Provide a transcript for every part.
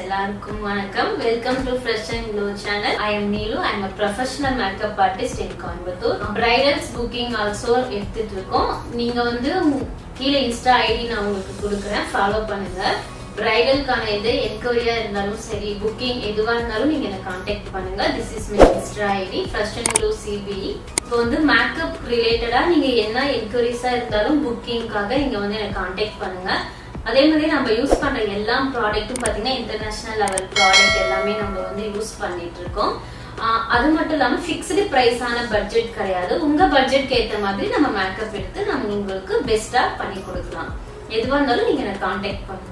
எல்லாருக்கும் வணக்கம். Welcome to Freshnglowcbe channel. I am Neelu. I am a professional makeup artist in Coimbatore. Bridals booking also எடுத்துட்டு இருக்கோம். நீங்க வந்து கீழ Insta ID நான் உங்களுக்கு கொடுக்கிறேன். ஃபாலோ பண்ணுங்க. பிரைடல்கான எது என்கொயரியா இருந்தாலும் சரி, புக்கிங் எதுவா இருந்தாலும் நீங்க என்ன கான்டாக்ட் பண்ணுங்க. This is my Insta ID Freshnglowcbe. இப்போ வந்து மேக்கப் ரிலேட்டடா நீங்க என்ன என்கொயரிஸா இருந்தாலும் புக்கிங்காக நீங்க வந்து என்ன கான்டாக்ட் பண்ணுங்க. அதே மாதிரி நம்ம யூஸ் பண்ற எல்லா ப்ராடக்ட்டும் பாத்தீங்கன்னா இன்டர்நேஷனல் லெவல் ப்ராடக்ட் எல்லாமே நம்ம வந்து யூஸ் பண்ணிட்டு இருக்கோம். அது மட்டும் இல்லாம ஃபிக்ஸ்டு பிரைஸான பட்ஜெட் கிடையாது. உங்க பட்ஜெட்க்கு ஏத்த மாதிரி நம்ம மேக்கப் எடுத்து நம்ம உங்களுக்கு பெஸ்டா பண்ணி கொடுக்கலாம். எதுவா இருந்தாலும் நீங்க என்ன கான்டாக்ட் பண்ணுங்க.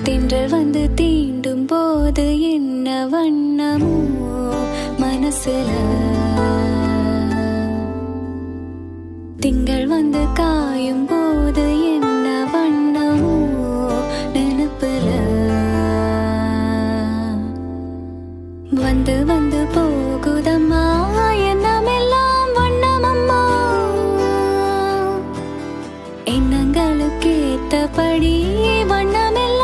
திங்கள் வந்து தீண்டும் போது என்ன வண்ணமோ மனசுல, திங்கள் வந்து காயும் போது என்ன வண்ணமோ நினைப்புல, வந்து வந்து போகுதம்மா எண்ணமெல்லாம் வண்ணமம்மா, எண்ணங்களுக்கு ஏத்தபடி வண்ணமெல்லாம்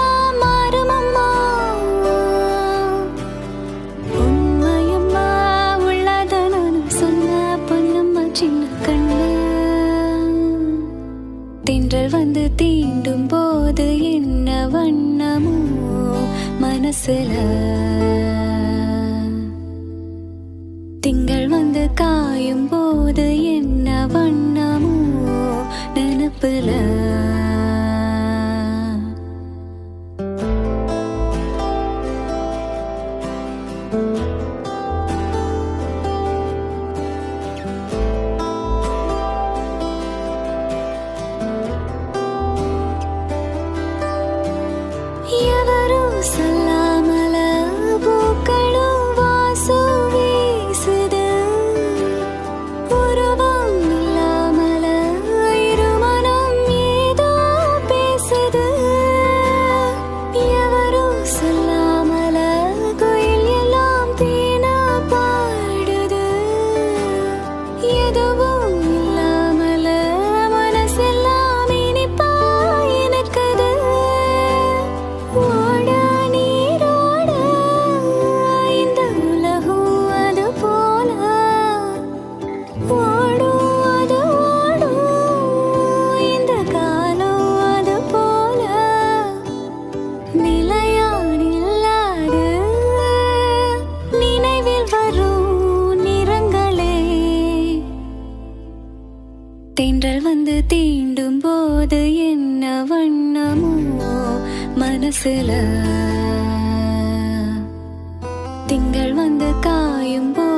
திங்கள் வந்து தீண்டும் போது என்ன வண்ணமோ மனசுல, திங்கள் வந்து காயும் போது என்ன வண்ணமோ நினைப்புல. சொல்லாமல பூக்களும் வாசம் வீசுது, உருவம் இல்லாமல இருமனம் ஏதோ பேசுது, எவரும் சொல்லாமல கோயில் எல்லாம் தேனா பாடுது, எதுவும் இல்லாமல மனசெல்லாம் இனிப்பா எனக்குது. தென்றல் வந்து தீண்டும் போது என்ன வண்ணமோ மனசுல, திங்கள் வந்து காயும் போது